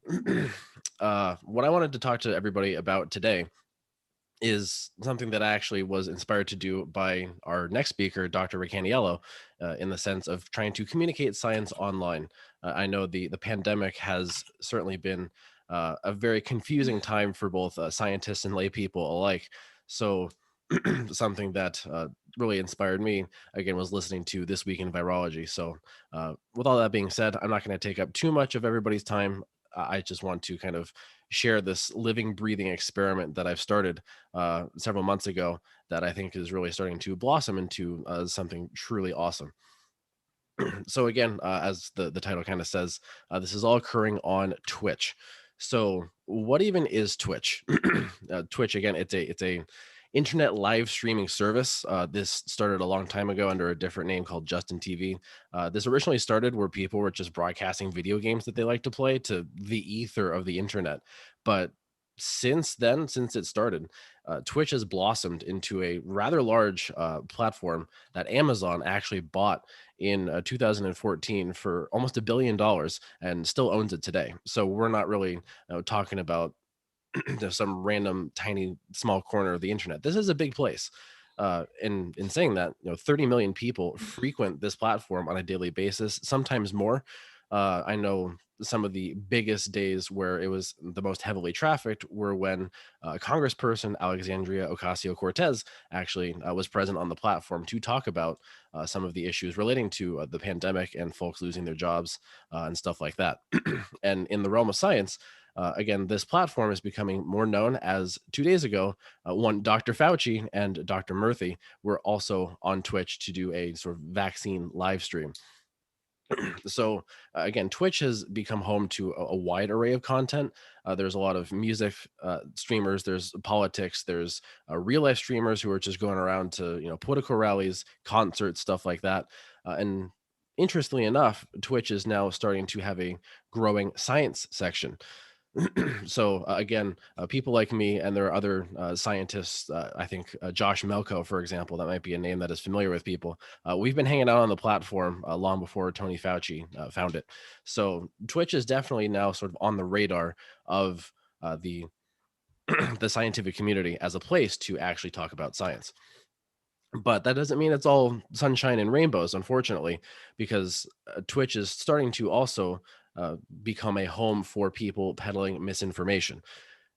What I wanted to talk to everybody about today is something that I actually was inspired to do by our next speaker, Dr. Ricaniello, in the sense of trying to communicate science online. I know the pandemic has certainly been a very confusing time for both scientists and lay people alike. So, something that really inspired me again was listening to This Week in Virology. So, with all that being said, I'm not going to take up too much of everybody's time. I just want to kind of share this living, breathing experiment that I've started several months ago that I think is really starting to blossom into something truly awesome. So again, as the title kind of says, this is all occurring on Twitch. So what even is Twitch? Twitch again, it's a internet live streaming service. This started a long time ago under a different name called Justin TV. This originally started where people were just broadcasting video games that they like to play to the ether of the internet, but since then, since it started, Twitch has blossomed into a rather large platform that Amazon actually bought in 2014 for almost $1 billion and still owns it today. So we're not really talking about some random tiny small corner of the internet. This is a big place. In saying that, 30 million people frequent this platform on a daily basis, sometimes more. I know some of the biggest days where it was the most heavily trafficked were when Congressperson Alexandria Ocasio-Cortez actually was present on the platform to talk about some of the issues relating to the pandemic and folks losing their jobs and stuff like that. And in the realm of science, again, this platform is becoming more known as 2 days ago, one Dr. Fauci and Dr. Murthy were also on Twitch to do a sort of vaccine live stream. So again, Twitch has become home to a wide array of content. There's a lot of music streamers, there's politics, there's real life streamers who are just going around to political rallies, concerts, stuff like that. And interestingly enough, Twitch is now starting to have a growing science section. So again, people like me, and there are other scientists. I think Josh Melko, for example, that might be a name that is familiar with people. We've been hanging out on the platform long before Tony Fauci found it. So Twitch is definitely now sort of on the radar of the the scientific community as a place to actually talk about science. But that doesn't mean it's all sunshine and rainbows, unfortunately, because Twitch is starting to also become a home for people peddling misinformation.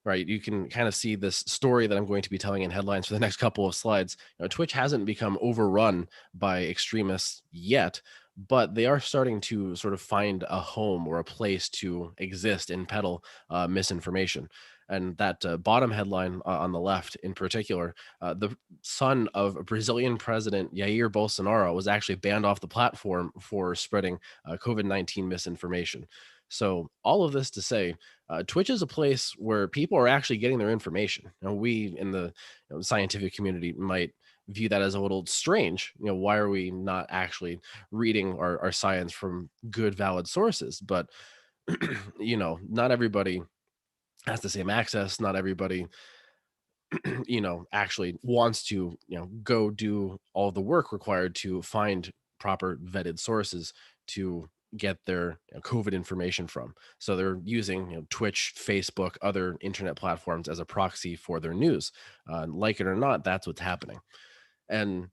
Right, you can kind of see this story that I'm going to be telling in headlines for the next couple of slides. Twitch hasn't become overrun by extremists yet, but they are starting to sort of find a home or a place to exist and peddle misinformation. And that bottom headline on the left, in particular, the son of Brazilian President Jair Bolsonaro was actually banned off the platform for spreading COVID-19 misinformation. So, all of this to say, Twitch is a place where people are actually getting their information. We in the scientific community might view that as a little strange. Why are we not actually reading our science from good, valid sources? But not everybody has the same access. Not everybody, actually wants to, go do all the work required to find proper vetted sources to get their COVID information from. So they're using Twitch, Facebook, other internet platforms as a proxy for their news. Like it or not, that's what's happening. And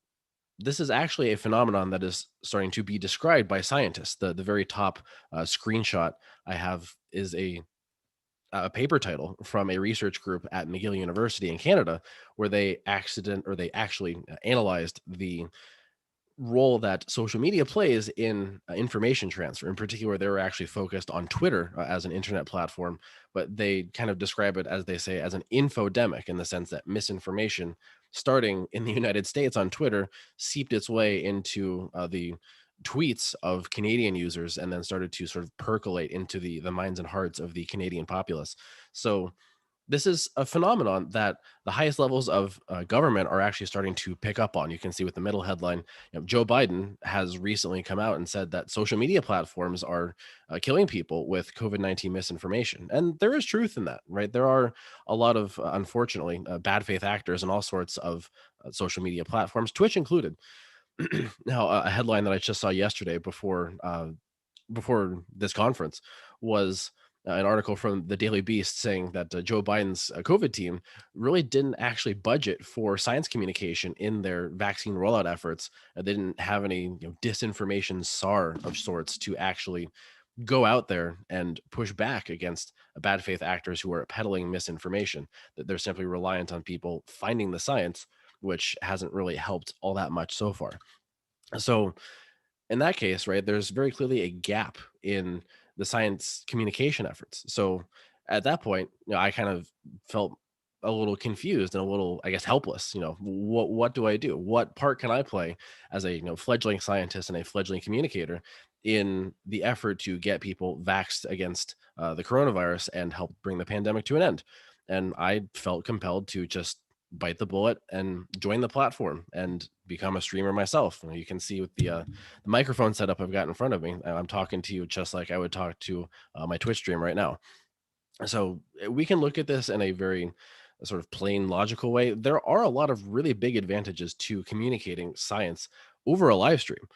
this is actually a phenomenon that is starting to be described by scientists. The very top screenshot I have is a paper title from a research group at McGill University in Canada, where they actually analyzed the role that social media plays in information transfer. In particular, they were actually focused on Twitter as an internet platform, but they kind of describe it, as they say, as an infodemic, in the sense that misinformation starting in the United States on Twitter seeped its way into the tweets of Canadian users and then started to sort of percolate into the minds and hearts of the Canadian populace. So this is a phenomenon that the highest levels of government are actually starting to pick up on. You can see with the middle headline, Joe Biden has recently come out and said that social media platforms are killing people with COVID-19 misinformation. And there is truth in that, right? There are a lot of, unfortunately, bad faith actors in all sorts of social media platforms, Twitch included. Now, a headline that I just saw yesterday before this conference was an article from the Daily Beast saying that Joe Biden's COVID team really didn't actually budget for science communication in their vaccine rollout efforts. They didn't have any disinformation SAR of sorts to actually go out there and push back against bad faith actors who are peddling misinformation. That they're simply reliant on people finding the science, which hasn't really helped all that much so far. So in that case, right, there's very clearly a gap in the science communication efforts. So at that point, I kind of felt a little confused and a little, I guess, helpless. What do I do? What part can I play as a fledgling scientist and a fledgling communicator in the effort to get people vaxxed against the coronavirus and help bring the pandemic to an end? And I felt compelled to just bite the bullet and join the platform and become a streamer myself. You can see with the microphone setup I've got in front of me, I'm talking to you just like I would talk to my Twitch stream right now. So we can look at this in a very sort of plain logical way. There are a lot of really big advantages to communicating science over a live stream.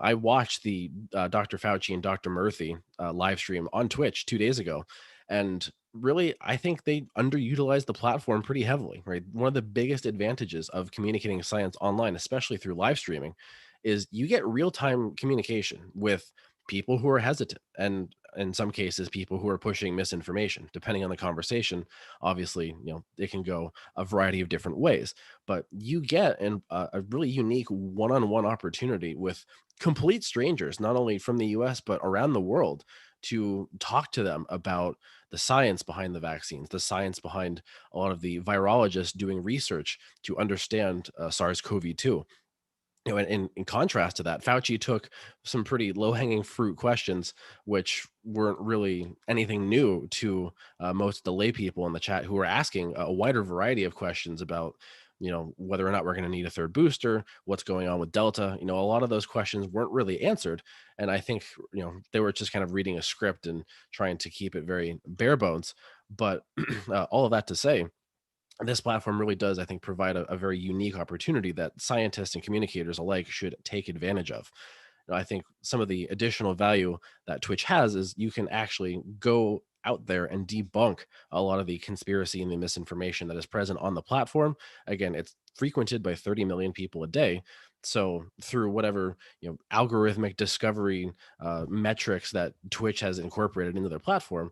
I watched the Dr. Fauci and Dr. Murphy live stream on Twitch 2 days ago, and really, I think they underutilized the platform pretty heavily. Right, one of the biggest advantages of communicating science online, especially through live streaming, is you get real time communication with people who are hesitant, and in some cases, people who are pushing misinformation. Depending on the conversation, obviously, it can go a variety of different ways. But you get a really unique one on one opportunity with complete strangers, not only from the US, but around the world, to talk to them about the science behind the vaccines, the science behind a lot of the virologists doing research to understand SARS-CoV-2. In contrast to that, Fauci took some pretty low-hanging fruit questions, which weren't really anything new to most of the lay people in the chat who were asking a wider variety of questions about, whether or not we're going to need a third booster, what's going on with Delta. A lot of those questions weren't really answered, and I think they were just kind of reading a script and trying to keep it very bare bones. But all of that to say, this platform really does, I think, provide a very unique opportunity that scientists and communicators alike should take advantage of. I think some of the additional value that Twitch has is you can actually go out there and debunk a lot of the conspiracy and the misinformation that is present on the platform. Again, it's frequented by 30 million people a day. So through whatever algorithmic discovery metrics that Twitch has incorporated into their platform,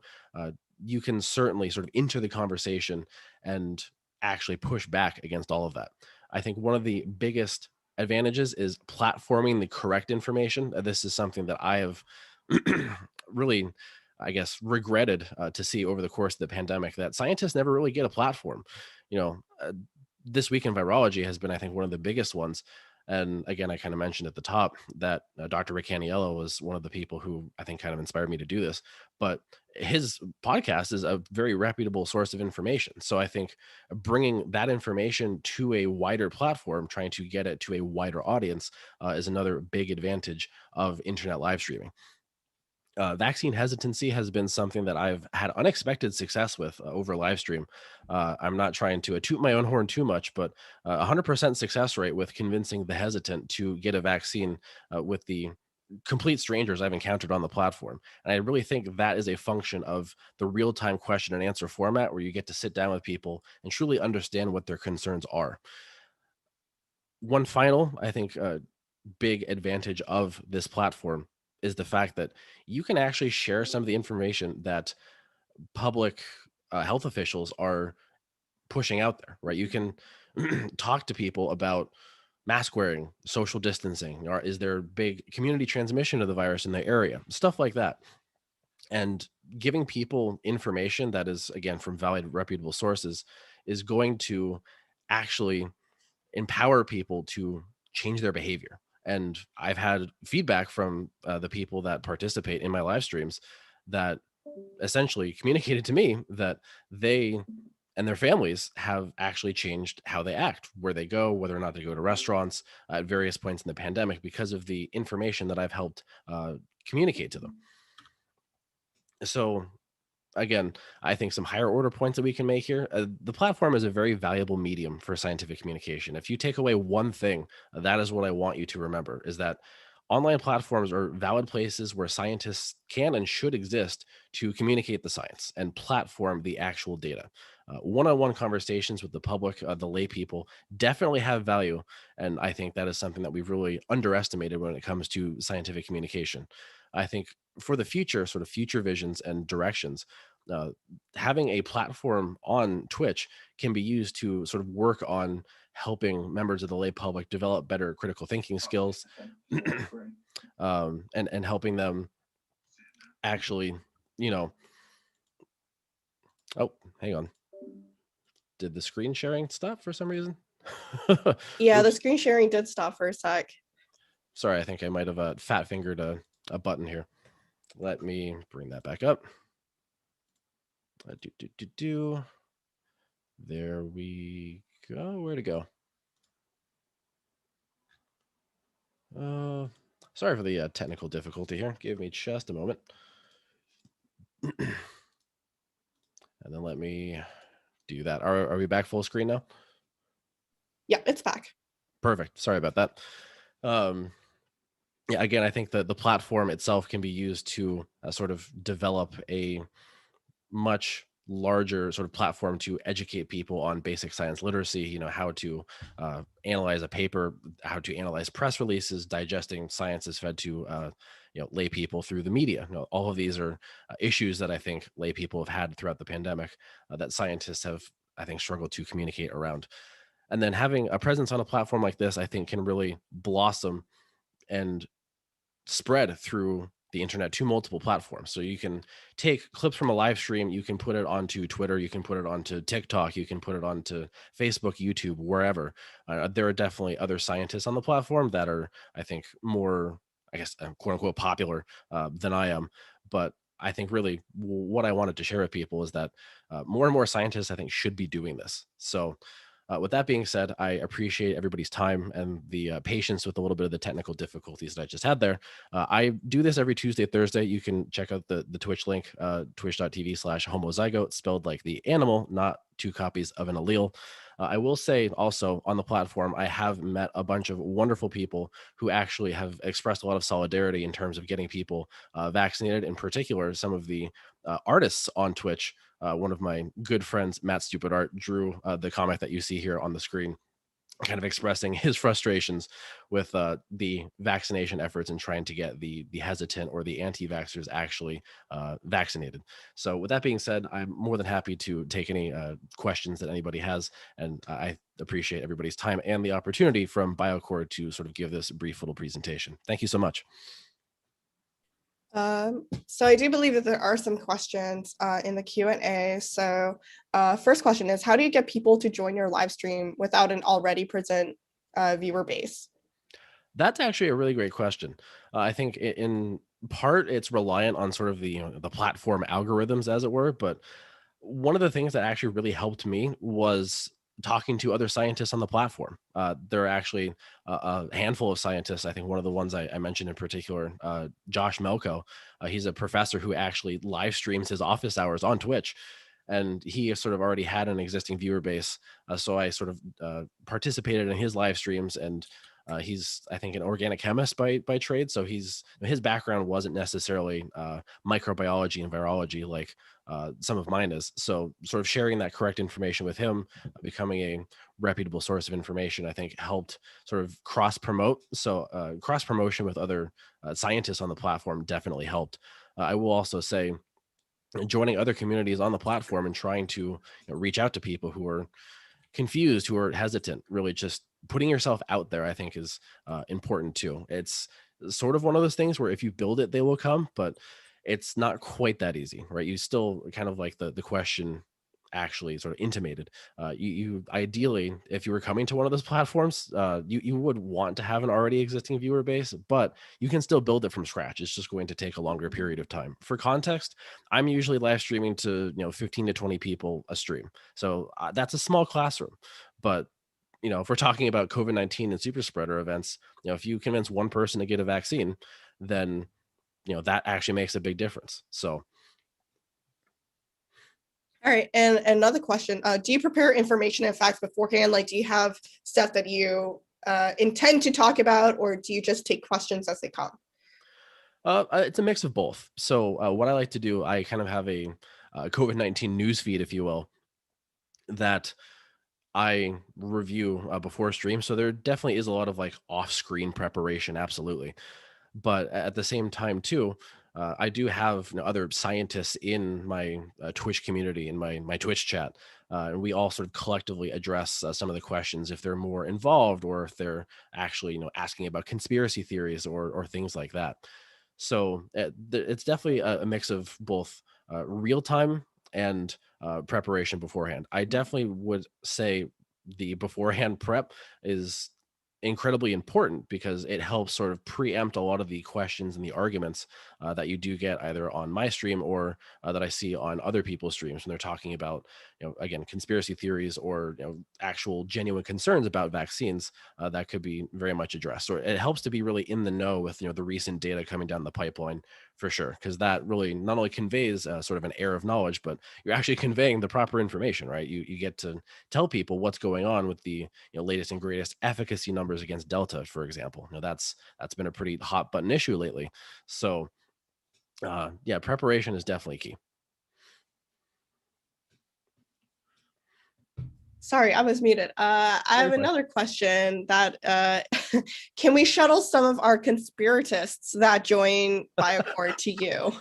you can certainly sort of enter the conversation and actually push back against all of that. I think one of the biggest advantages is platforming the correct information. This is something that I have really, I guess, regretted to see over the course of the pandemic, that scientists never really get a platform. You know, uh, this week in virology has been, I think, one of the biggest ones. And again, I kind of mentioned at the top that Dr. Rick Caniello was one of the people who I think kind of inspired me to do this. But his podcast is a very reputable source of information. So I think bringing that information to a wider platform, trying to get it to a wider audience, is another big advantage of internet live streaming. Vaccine hesitancy has been something that I've had unexpected success with over live stream. I'm not trying to toot my own horn too much, but 100% success rate with convincing the hesitant to get a vaccine with the complete strangers I've encountered on the platform. And I really think that is a function of the real time question and answer format where you get to sit down with people and truly understand what their concerns are. One final, I think, big advantage of this platform is the fact that you can actually share some of the information that public health officials are pushing out there, right? You can talk to people about mask wearing, social distancing, or is there big community transmission of the virus in the area, stuff like that. And giving people information that is, again, from valid, reputable sources is going to actually empower people to change their behavior. And I've had feedback from the people that participate in my live streams that essentially communicated to me that they and their families have actually changed how they act, where they go, whether or not they go to restaurants at various points in the pandemic because of the information that I've helped communicate to them. So again, I think some higher order points that we can make here. The platform is a very valuable medium for scientific communication. If you take away one thing, that is what I want you to remember: is that Online platforms are valid places where scientists can and should exist to communicate the science and platform the actual data. One-on-one conversations with the public, the lay people, definitely have value, and I think that is something that we've really underestimated when it comes to scientific communication. I think for the future, sort of future visions and directions, uh, having a platform on Twitch can be used to sort of work on helping members of the lay public develop better critical thinking skills, and helping them actually, you know, oh, hang on, did the screen sharing stop for some reason? Yeah, the Oops, screen sharing did stop for a sec. sorry, I think I might have fat fingered a button here. Let me bring that back up. Do. There we go. Where to go? Uh, Sorry for the technical difficulty here. Give me just a moment. And then let me do that. Are we back full screen now? Yeah, it's back. Perfect. Sorry about that. Um, yeah, again, I think the platform itself can be used to sort of develop a much larger sort of platform to educate people on basic science literacy, how to analyze a paper, how to analyze press releases, digesting science is fed to lay people through the media. All of these are issues that I think lay people have had throughout the pandemic, that scientists have, I think, struggled to communicate around. And then having a presence on a platform like this, I think, can really blossom and spread through the internet to multiple platforms. So you can take clips from a live stream, you can put it onto Twitter, you can put it onto TikTok, you can put it onto Facebook, YouTube, wherever. There are definitely other scientists on the platform that are, I think, more, I guess, quote unquote, popular than I am. But I think really what I wanted to share with people is that more and more scientists, I think, should be doing this. So with that being said, I appreciate everybody's time and the patience with a little bit of the technical difficulties that I just had there. I do this every Tuesday, Thursday. You can check out the Twitch link, twitch.tv/homozygote, spelled like the animal, not two copies of an allele. I will say also on the platform, I have met a bunch of wonderful people who actually have expressed a lot of solidarity in terms of getting people vaccinated. In particular, some of the artists on Twitch, one of my good friends, Matt Stupid Art, drew the comic that you see here on the screen, kind of expressing his frustrations with the vaccination efforts and trying to get the hesitant or the anti-vaxxers actually vaccinated. So, with that being said, I'm more than happy to take any questions that anybody has, and I appreciate everybody's time and the opportunity from BioCore to sort of give this brief little presentation. Thank you so much. So I do believe that there are some questions in the Q&A. So first question is, how do you get people to join your live stream without an already present viewer base? That's actually a really great question. I think in part it's reliant on sort of the platform algorithms, as it were. But one of the things that actually really helped me was talking to other scientists on the platform. There are actually a handful of scientists. I think one of the ones I mentioned in particular, Josh Melko, he's a professor who actually live streams his office hours on Twitch. And he sort of already had an existing viewer base. So I sort of participated in his live streams, and he's, I think, an organic chemist by trade. So his background wasn't necessarily microbiology and virology like some of mine is. So sort of sharing that correct information with him, becoming a reputable source of information, I think helped sort of cross promote. So cross promotion with other scientists on the platform definitely helped. I will also say joining other communities on the platform and trying to reach out to people who are confused, who are hesitant, really just putting yourself out there, I think is important too. It's sort of one of those things where if you build it, they will come, but it's not quite that easy, right? You still kind of like the question actually sort of intimated. You ideally, if you were coming to one of those platforms, you would want to have an already existing viewer base, but you can still build it from scratch. It's just going to take a longer period of time. For context, I'm usually live streaming to 15 to 20 people a stream, so that's a small classroom. But if we're talking about COVID-19 and super spreader events, if you convince one person to get a vaccine, then that actually makes a big difference. So All right, and another question, do you prepare information and facts beforehand? Like, do you have stuff that you intend to talk about, or do you just take questions as they come? It's a mix of both. So what I like to do, I kind of have a COVID-19 news feed, if you will, that I review before stream. So there definitely is a lot of like off-screen preparation, absolutely. But at the same time, too, I do have other scientists in my Twitch community, in my Twitch chat, and we all sort of collectively address some of the questions if they're more involved or if they're actually asking about conspiracy theories or things like that. So it's definitely a mix of both real time and preparation beforehand. I definitely would say the beforehand prep is incredibly important because it helps sort of preempt a lot of the questions and the arguments that you do get either on my stream or that I see on other people's streams when they're talking about, again, conspiracy theories or actual genuine concerns about vaccines that could be very much addressed. Or it helps to be really in the know with the recent data coming down the pipeline for sure, because that really not only conveys sort of an air of knowledge, but you're actually conveying the proper information, right? You get to tell people what's going on with the latest and greatest efficacy numbers against Delta, for example. That's been a pretty hot button issue lately. So yeah, preparation is definitely key. Sorry, I was muted. I No, have you're fine. another question that can we shuttle some of our conspiratists that join Biocore to you?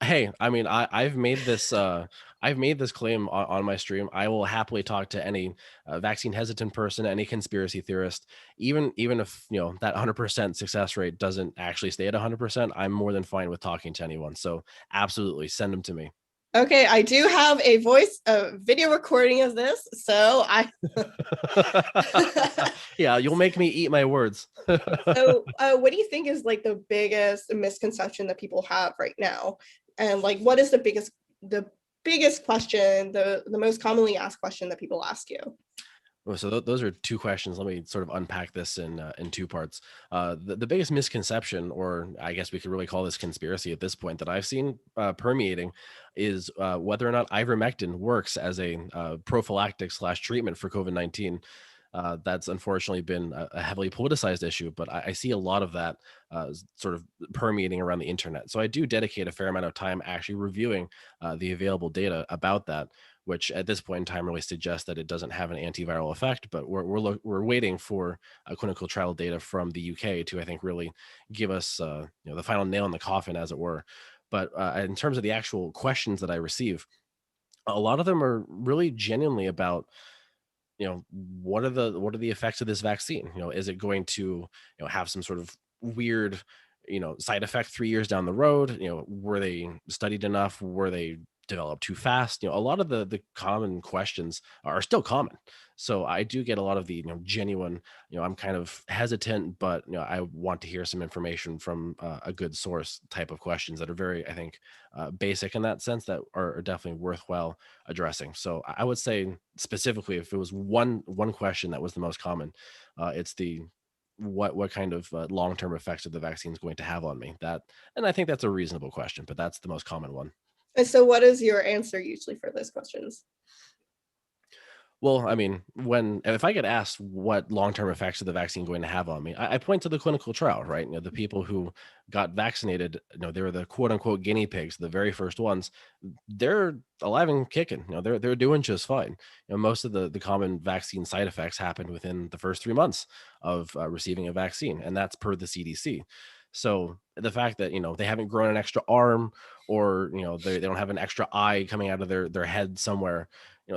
Hey, I mean, I've made this claim on my stream. I will happily talk to any vaccine hesitant person, any conspiracy theorist, even if that 100% success rate doesn't actually stay at 100%. I'm more than fine with talking to anyone. So absolutely, send them to me. Okay, I do have a voice, a video recording of this, so I. Yeah, you'll make me eat my words. So, what do you think is like the biggest misconception that people have right now, and like what is the biggest question, the most commonly asked question that people ask you? Well, so those are two questions. Let me sort of unpack this in two parts. The biggest misconception, or I guess we could really call this conspiracy at this point, that I've seen permeating, is whether or not ivermectin works as a prophylactic slash treatment for COVID-19. That's unfortunately been a heavily politicized issue, but I see a lot of that sort of permeating around the internet. So I do dedicate a fair amount of time actually reviewing the available data about that, which at this point in time really suggests that it doesn't have an antiviral effect. But we're waiting for clinical trial data from the UK to, I think, really give us the final nail in the coffin, as it were. But in terms of the actual questions that I receive, a lot of them are really genuinely about what are the effects of this vaccine. Is it going to have some sort of weird side effect 3 years down the road? Were they studied enough? Were they developed too fast? A lot of the common questions are still common. So I do get a lot of the genuine, I'm kind of hesitant, but I want to hear some information from a good source type of questions that are very, I think, basic in that sense, that are definitely worthwhile addressing. So I would say specifically, if it was one question that was the most common, it's the what kind of long term effects are the vaccines going to have on me? That, and I think that's a reasonable question, but that's the most common one. And so, what is your answer usually for those questions? Well, I mean, when if I get asked what long-term effects are the vaccine going to have on me, I point to the clinical trial, right? The people who got vaccinated, they were the quote unquote guinea pigs, the very first ones. They're alive and kicking. They're doing just fine. Most of the common vaccine side effects happened within the first 3 months of receiving a vaccine, and that's per the CDC. So the fact that they haven't grown an extra arm, or they don't have an extra eye coming out of their head somewhere,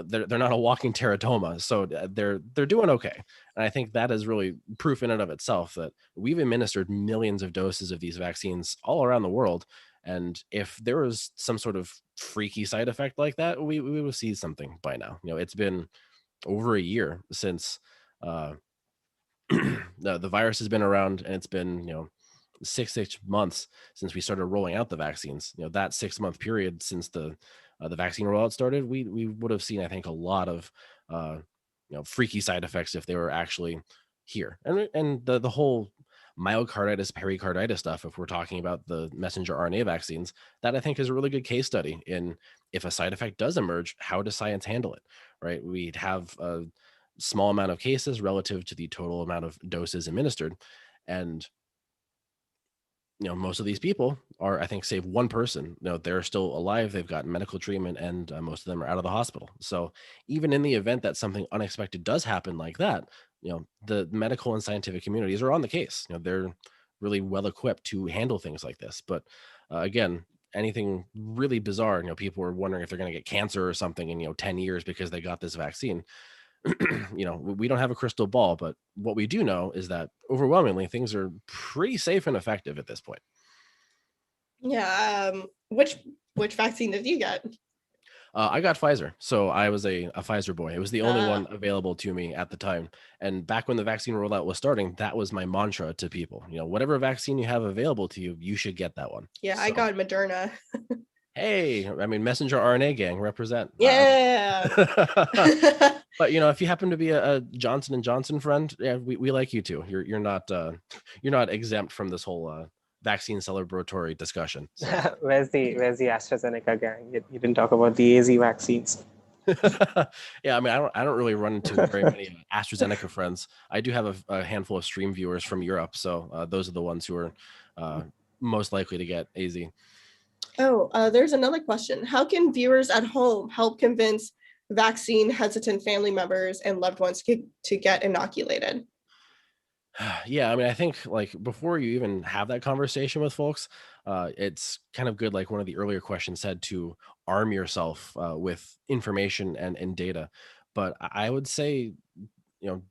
they're not a walking teratoma, so they're doing okay. And I think that is really proof in and of itself that we've administered millions of doses of these vaccines all around the world, and if there was some sort of freaky side effect like that, we would see something by now. It's been over a year since uh the virus has been around, and it's been 6 months since we started rolling out the vaccines. That 6 month period since the vaccine rollout started, we would have seen, I think, a lot of uh, freaky side effects if they were actually here. And the whole myocarditis, pericarditis stuff, if we're talking about the messenger RNA vaccines, that I think is a really good case study in, if a side effect does emerge, how does science handle it, right? We'd have small amount of cases relative to the total amount of doses administered. And most of these people are, I think, save one person, they're still alive, they've gotten medical treatment, and most of them are out of the hospital. So even in the event that something unexpected does happen like that, the medical and scientific communities are on the case. They're really well equipped to handle things like this. But again, anything really bizarre, people are wondering if they're going to get cancer or something in 10 years because they got this vaccine. We don't have a crystal ball, but what we do know is that overwhelmingly things are pretty safe and effective at this point. Yeah. Which vaccine did you get? I got Pfizer, so I was a Pfizer boy. It was the only one available to me at the time. And back when the vaccine rollout was starting, that was my mantra to people. Whatever vaccine you have available to you, you should get that one. Yeah, I got Moderna. Hey, I mean, messenger RNA gang, represent. Yeah. But if you happen to be a Johnson and Johnson friend, yeah, we like you too. You're not exempt from this whole vaccine celebratory discussion. So. Where's the AstraZeneca gang? You didn't talk about the AZ vaccines. Yeah, I mean, I don't really run into very many AstraZeneca friends. I do have a handful of stream viewers from Europe, so those are the ones who are most likely to get AZ. Oh, there's another question. How can viewers at home help convince vaccine hesitant family members and loved ones to get inoculated? Yeah, I mean, I think like before you even have that conversation with folks, it's kind of good, like one of the earlier questions said, to arm yourself with information and data. But I would say,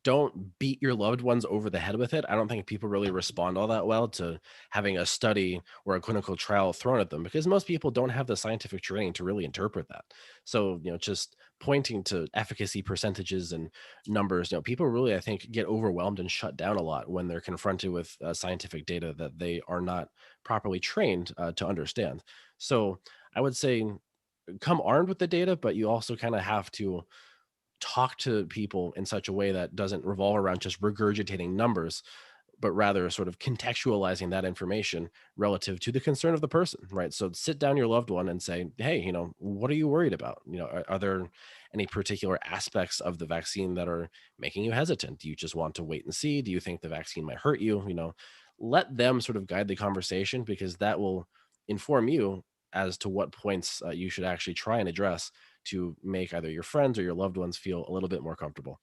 don't beat your loved ones over the head with it. I don't think people really respond all that well to having a study or a clinical trial thrown at them, because most people don't have the scientific training to really interpret that. So, just pointing to efficacy percentages and numbers, people really, I think, get overwhelmed and shut down a lot when they're confronted with scientific data that they are not properly trained to understand. So I would say come armed with the data, but you also kind of have to talk to people in such a way that doesn't revolve around just regurgitating numbers, but rather sort of contextualizing that information relative to the concern of the person, right? So sit down your loved one and say, hey, what are you worried about? Are there any particular aspects of the vaccine that are making you hesitant? Do you just want to wait and see? Do you think the vaccine might hurt you? Let them sort of guide the conversation, because that will inform you as to what points you should actually try and address to make either your friends or your loved ones feel a little bit more comfortable.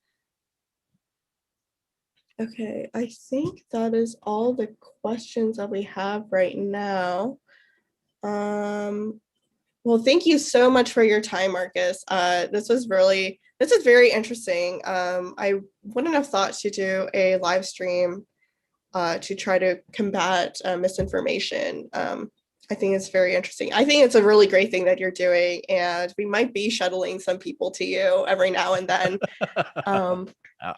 Okay, I think that is all the questions that we have right now. Well, thank you so much for your time, Marcus. This is very interesting. I wouldn't have thought to do a live stream to try to combat misinformation. I think it's very interesting. I think it's a really great thing that you're doing, and we might be shuttling some people to you every now and then.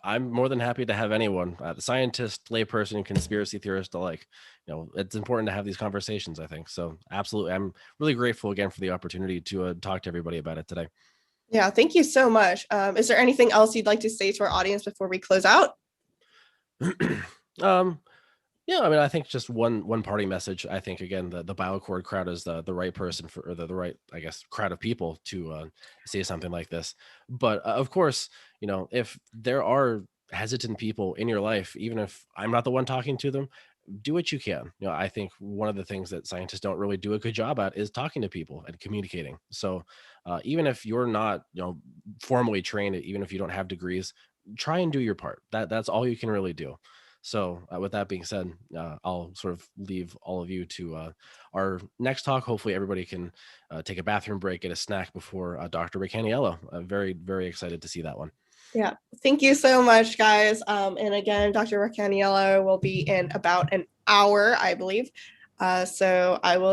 I'm more than happy to have anyone, the scientist, layperson, conspiracy theorist alike. It's important to have these conversations, I think. So absolutely. I'm really grateful again for the opportunity to talk to everybody about it today. Yeah, thank you so much. Is there anything else you'd like to say to our audience before we close out? Yeah, I mean, I think just one party message. I think again, the BioAccord crowd is the right person for, or the right, I guess, crowd of people to say something like this. But of course, if there are hesitant people in your life, even if I'm not the one talking to them, do what you can. I think one of the things that scientists don't really do a good job at is talking to people and communicating. So even if you're not, formally trained, even if you don't have degrees, try and do your part. That's all you can really do. So with that being said, I'll sort of leave all of you to our next talk. Hopefully everybody can take a bathroom break, get a snack before Dr. Ricaniello. I'm very, very excited to see that one. Yeah, thank you so much, guys. And again, Dr. Ricaniello will be in about an hour, I believe. So I will